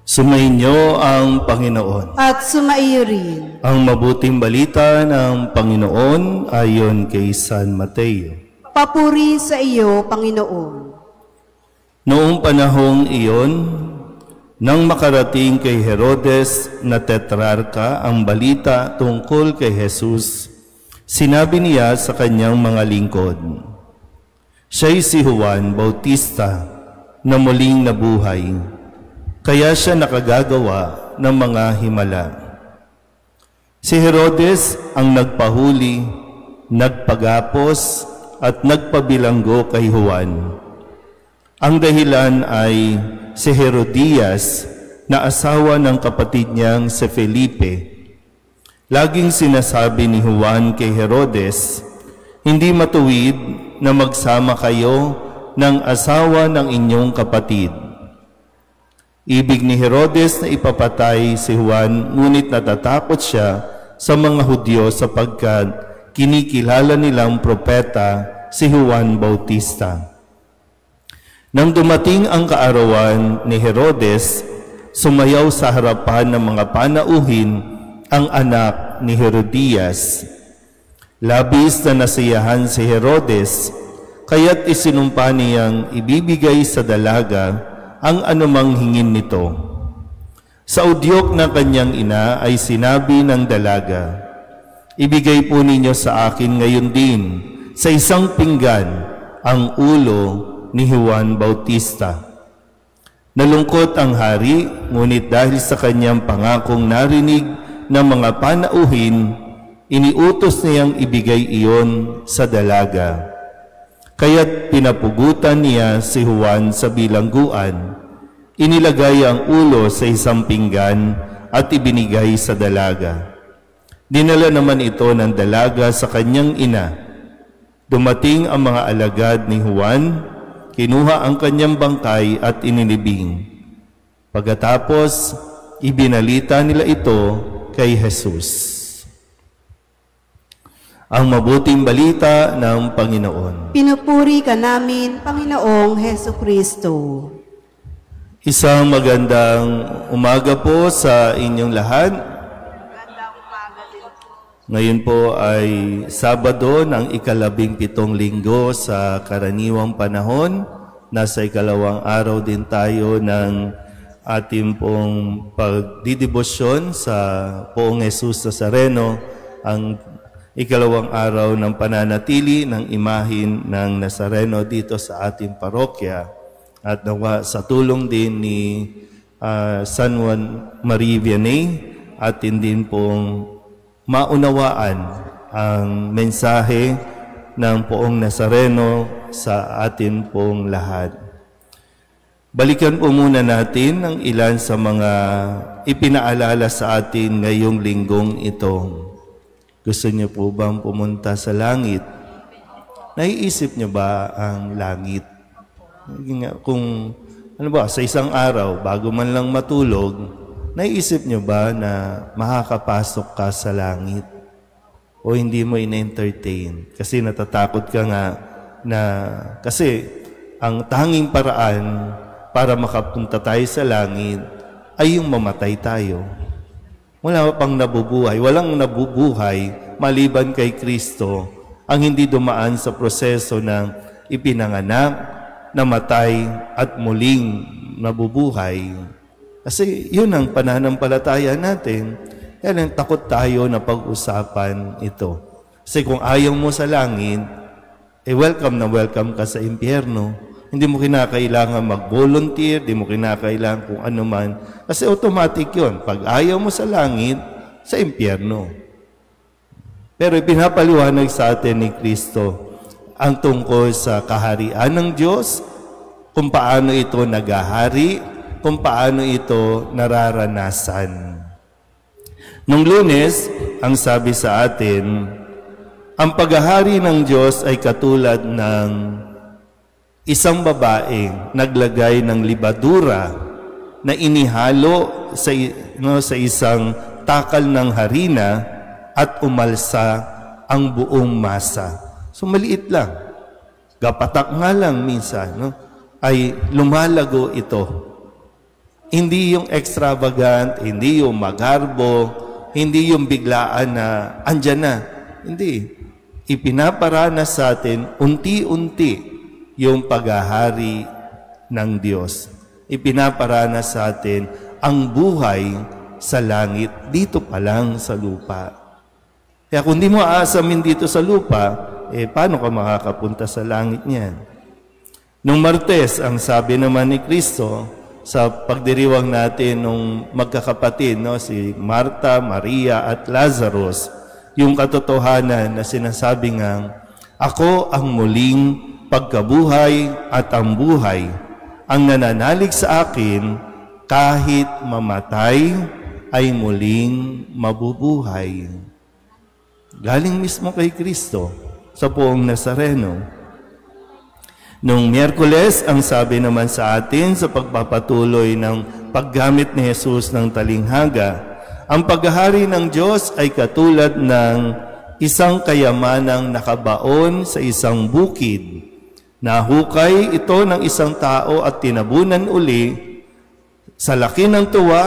Sumainyo ang Panginoon. At sumaiyo rin. Ang mabuting balita ng Panginoon ayon kay San Mateo. Papuri sa iyo, Panginoon. Noong panahong iyon, nang makarating kay Herodes na tetrarka ang balita tungkol kay Jesus, sinabi niya sa kanyang mga lingkod, siya'y si Juan Bautista na muling nabuhay, kaya siya nakagagawa ng mga himala. Si Herodes ang nagpahuli, nagpagapos at nagpabilanggo kay Juan. Ang dahilan ay si Herodias na asawa ng kapatid niyang si Felipe. Laging sinasabi ni Juan kay Herodes, hindi matuwid na magsama kayo ng asawa ng inyong kapatid. Ibig ni Herodes na ipapatay si Juan, ngunit natatakot siya sa mga Hudyo sapagkat kinikilala nilang propeta si Juan Bautista. Nang dumating ang kaarawan ni Herodes, sumayaw sa harapan ng mga panauhin ang anak ni Herodias. Labis na nasiyahan si Herodes, kaya't isinumpa niyang ibibigay sa dalaga ang anumang hingin nito. Sa udyok ng kanyang ina ay sinabi ng dalaga, ibigay po ninyo sa akin ngayon din sa isang pinggan ang ulo ni Juan Bautista. Nalungkot ang hari, ngunit dahil sa kanyang pangakong narinig ng mga panauhin, iniutos niyang ibigay iyon sa dalaga. Kaya't pinapugutan niya si Juan sa bilangguan, inilagay ang ulo sa isang pinggan at ibinigay sa dalaga. Dinala naman ito ng dalaga sa kanyang ina. Dumating ang mga alagad ni Juan, kinuha ang kanyang bangkay at ininibing. Pagkatapos, ibinalita nila ito kay Jesus. Ang mabuting balita ng Panginoon. Pinupuri ka namin, Panginoong Hesus Kristo. Isang magandang umaga po sa inyong lahat. Ngayon po ay Sabado ng ika-17 linggo sa karaniwang panahon. Nasa ikalawang araw din tayo ng ating pong pagdidibosyon sa Poong Jesus Nazareno, ang ikalawang araw ng pananatili ng imahin ng Nazareno dito sa ating parokya, at nawa sa tulong din ni San Juan Marie Vianney atin din pong maunawaan ang mensahe ng Poong Nazareno sa atin pong lahat. Balikan po muna natin ang ilan sa mga ipinaalala sa atin ngayong linggong ito. Gusto niyo po bang pumunta sa langit? Naiisip niyo ba ang langit? Kung ano ba, sa isang araw, bago man lang matulog, naiisip niyo ba na makakapasok ka sa langit? O hindi mo in-entertain? Kasi natatakot ka nga na, kasi ang tanging paraan para makapunta tayo sa langit ay yung mamatay tayo. Wala pang nabubuhay. Walang nabubuhay maliban kay Kristo ang hindi dumaan sa proseso ng ipinanganak, namatay at muling nabubuhay. Kasi yun ang pananampalataya natin. Kaya lang takot tayo na pag-usapan ito. Kasi kung ayaw mo sa langit, welcome na welcome ka sa impyerno. Hindi mo kinakailangan mag-volunteer, hindi mo kinakailangan kung ano man. Kasi automatic yun. Pag ayaw mo sa langit, sa impyerno. Pero ipinapaliwanag sa atin ni Kristo ang tungkol sa kaharian ng Diyos, kung paano ito nagahari, kung paano ito nararanasan. Nung Lunes, ang sabi sa atin, ang paghahari ng Diyos ay katulad ng isang babaeng naglagay ng libadura na inihalo sa isang takal ng harina at umalsa ang buong masa. So maliit lang. Gapatak nga lang minsan, ay lumalago ito. Hindi yung extravagant, hindi yung magarbo, hindi yung biglaan na andyan na. Hindi. Ipinaparanas sa atin unti-unti yung paghahari ng Diyos. Ipinaparanas sa atin ang buhay sa langit dito pa lang sa lupa. Kaya kung di mo aasamin dito sa lupa, paano ka makakapunta sa langit niyan? Nung Martes, ang sabi naman ni Kristo, sa pagdiriwang natin nung magkakapatid, no, si Marta, Maria at Lazarus, yung katotohanan na sinasabi ngang, ako ang muling pagkabuhay at ang buhay. Ang nananalig sa akin, kahit mamatay, ay muling mabubuhay. Galing mismo kay Kristo sa Poong Nazareno. Nung Miyerkules, ang sabi naman sa atin sa pagpapatuloy ng paggamit ni Jesus ng talinghaga, ang paghahari ng Diyos ay katulad ng isang kayamanang nakabaon sa isang bukid. Nahukay ito ng isang tao at tinabunan uli. Sa laki ng tuwa,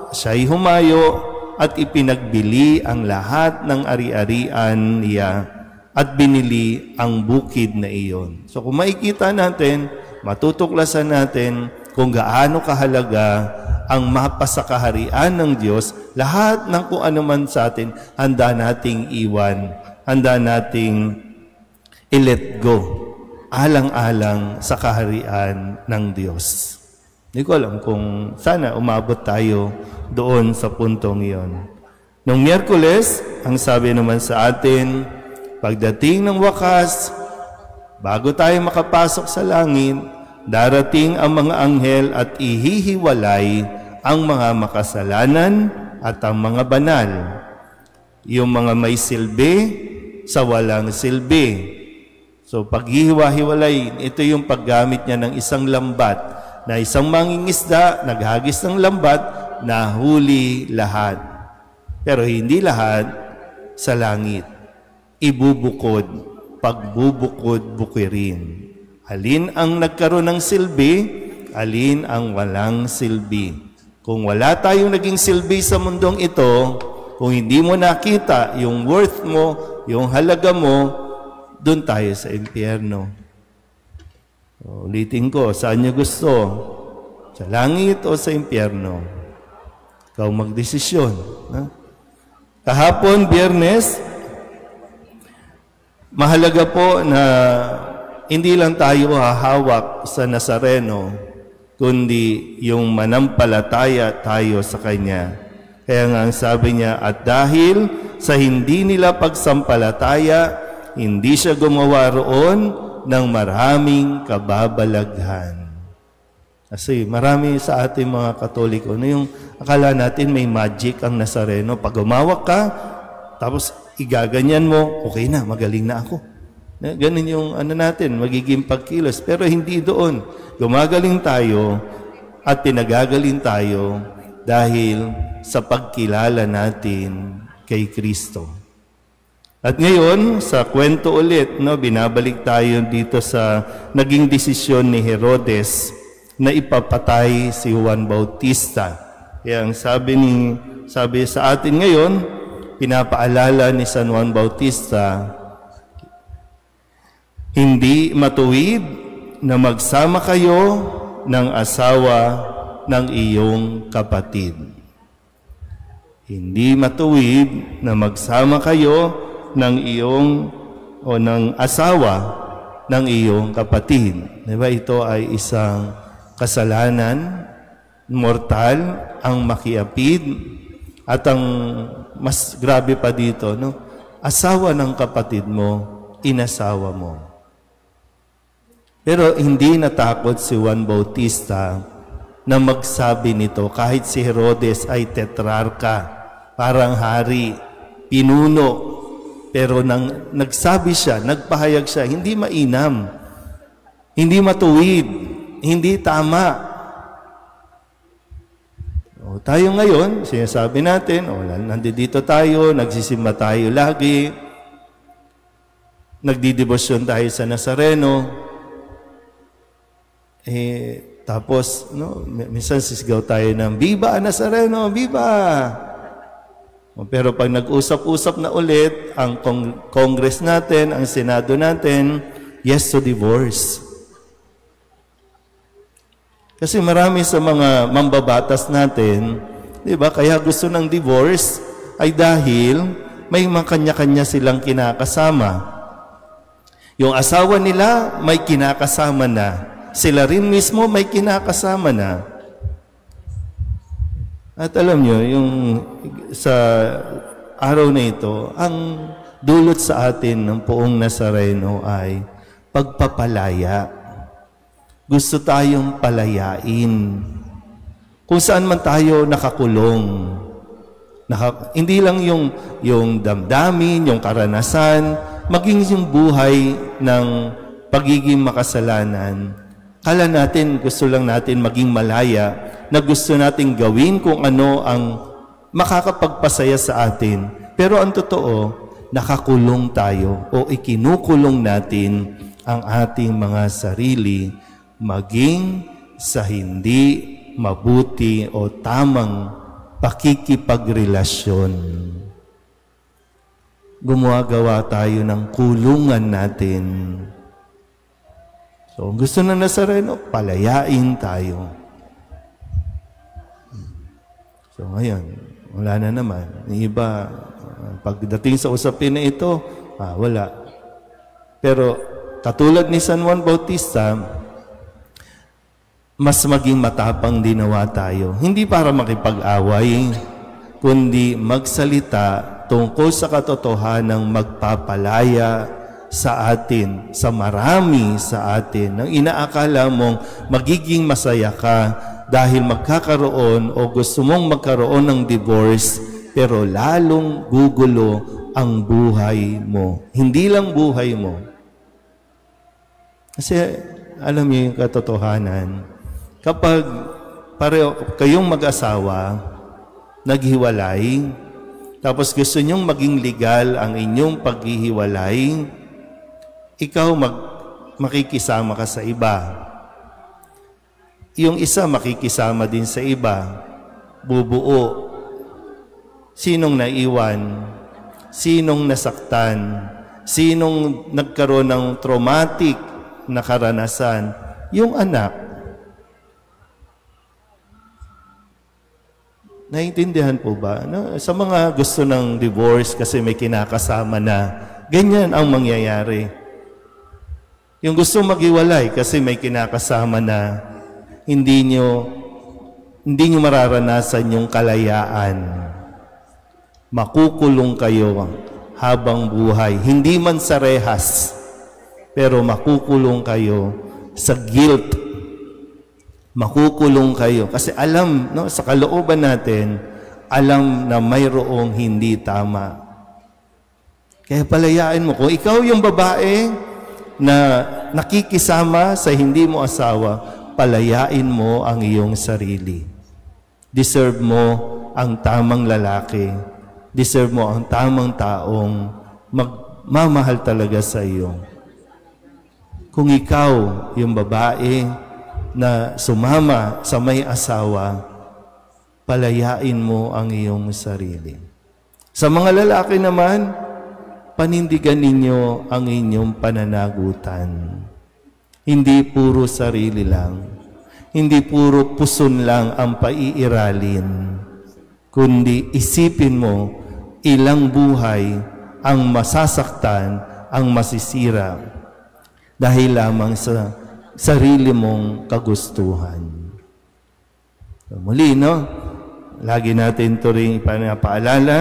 siya'y humayo at ipinagbili ang lahat ng ari-arian niya at binili ang bukid na iyon. So kung makikita natin, matutuklasan natin kung gaano kahalaga ang mapasakaharian ng Diyos, lahat ng kung ano man sa atin, handa nating iwan, handa nating i-let go, alang-alang sa kaharian ng Diyos. Hindi ko alam kung sana umabot tayo doon sa puntong iyon. Nung Miyerkules, ang sabi naman sa atin, pagdating ng wakas, bago tayo makapasok sa langit, darating ang mga anghel at ihihiwalay ang mga makasalanan at ang mga banal. Yung mga may silbi sa walang silbi. So paghihiwa-hiwalay, ito yung paggamit niya ng isang lambat, na isang mangingisda, naghagis ng lambat, nahuli lahat. Pero hindi lahat sa langit. Ibubukod, pagbubukod, bukirin. Alin ang nagkaroon ng silbi, alin ang walang silbi. Kung wala tayong naging silbi sa mundong ito, kung hindi mo nakita yung worth mo, yung halaga mo, doon tayo sa impyerno. Ulitin ko, saan niyo gusto? Sa langit o sa impyerno? Ikaw magdesisyon. Kahapon, Biyernes, mahalaga po na hindi lang tayo hahawak sa Nazareno, kundi yung manampalataya tayo sa Kanya. Kaya nga ang sabi niya, at dahil sa hindi nila pagsampalataya, hindi siya gumawa roon ng maraming kababalaghan. Kasi marami sa ating mga Katoliko, yung akala natin may magic ang Nazareno. Pag umawak ka, tapos igaganyan mo, okay na, magaling na ako. Ganun yung natin, magiging pagkilos. Pero hindi doon. Gumagaling tayo at pinagagaling tayo dahil sa pagkilala natin kay Kristo. At ngayon, sa kwento ulit, binabalik tayo dito sa naging desisyon ni Herodes na ipapatay si Juan Bautista. Kaya ang sabi sa atin ngayon, pinapaalala ni San Juan Bautista, hindi matuwid na magsama kayo ng asawa ng iyong kapatid. Hindi matuwid na magsama kayo ng iyong o ng asawa ng iyong kapatid. Diba? Ito ay isang kasalanan, mortal, ang makiapid, at ang mas grabe pa dito, asawa ng kapatid mo, inasawa mo. Pero hindi natakot si Juan Bautista na magsabi nito kahit si Herodes ay tetrarka, parang hari, pinuno. Pero nang nagsabi siya, nagpahayag siya, hindi mainam, hindi matuwid, hindi tama. Tayo ngayon, sinasabi natin, nandito tayo, nagsisimba tayo lagi, nagdidebosyon tayo sa Nazareno. Tapos, no, minsan sisigaw tayo ng, Viva Nazareno! Viva! Pero pag nag-usap-usap na ulit, ang Congress natin, ang Senado natin, yes to divorce. Kasi marami sa mga mambabatas natin, di ba, kaya gusto ng divorce ay dahil may mga kanya-kanya silang kinakasama. Yung asawa nila may kinakasama na. Sila rin mismo may kinakasama na. At alam nyo, yung sa araw na ito, ang dulot sa atin ng Poong Nazareno ay pagpapalaya. Gusto tayong palayain. Kung saan man tayo nakakulong. Hindi lang yung damdamin, yung karanasan, maging yung buhay ng pagiging makasalanan. Kala natin, gusto lang natin maging malaya, na gusto natin gawin kung ano ang makakapagpasaya sa atin. Pero ang totoo, nakakulong tayo o ikinukulong natin ang ating mga sarili maging sa hindi mabuti o tamang pakikipagrelasyon. Gumagawa tayo ng kulungan natin. So, gusto na Nazareno, palayain tayo. So, ngayon, wala na naman. Yung iba, pagdating sa usapin na ito, wala. Pero, katulad ni San Juan Bautista, mas maging matapang dinawa tayo. Hindi para makipag-away, kundi magsalita tungkol sa katotohanang magpapalaya sa atin, sa marami sa atin, nang inaakala mong magiging masaya ka dahil magkakaroon o gusto mong magkaroon ng divorce, pero lalong gugulo ang buhay mo. Hindi lang buhay mo. Kasi alam niyo yung katotohanan, kapag pareho kayong mag-asawa, naghiwalay, tapos gusto nyong maging legal ang inyong paghihiwalay, ikaw makikisama ka sa iba. Yung isa makikisama din sa iba. Bubuo. Sinong naiwan? Sinong nasaktan? Sinong nagkaroon ng traumatic na karanasan? Yung anak. Naiintindihan po ba? No? Sa mga gusto ng divorce kasi may kinakasama na, ganyan ang mangyayari. Yung gusto maghiwalay kasi may kinakasama na, hindi nyo mararanasan yung kalayaan. Makukulong kayo habang buhay. Hindi man sa rehas, pero makukulong kayo sa guilt. Makukulong kayo. Kasi alam, no, sa kalooban natin, alam na mayroong hindi tama. Kaya palayain mo. Kung ikaw yung babae na nakikisama sa hindi mo asawa, palayain mo ang iyong sarili. Deserve mo ang tamang lalaki. Deserve mo ang tamang taong magmamahal talaga sa iyo. Kung ikaw yung babae na sumama sa may asawa, palayain mo ang iyong sarili. Sa mga lalaki naman, panindigan ninyo ang inyong pananagutan. Hindi puro sarili lang. Hindi puro puson lang ang paiiralin. Kundi isipin mo, ilang buhay ang masasaktan, ang masisira dahil lamang sa sarili mong kagustuhan. So, muli, no? Lagi natin ito rin ipinapaalala.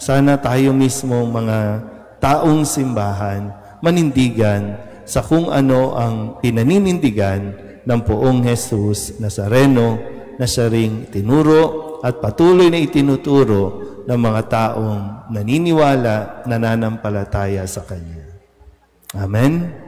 Sana tayo mismo mga taong simbahan, manindigan sa kung ano ang pinaninindigan ng Poong Jesus Nazareno na siya ring tinuro at patuloy na itinuturo ng mga taong naniniwala, nananampalataya sa Kanya. Amen.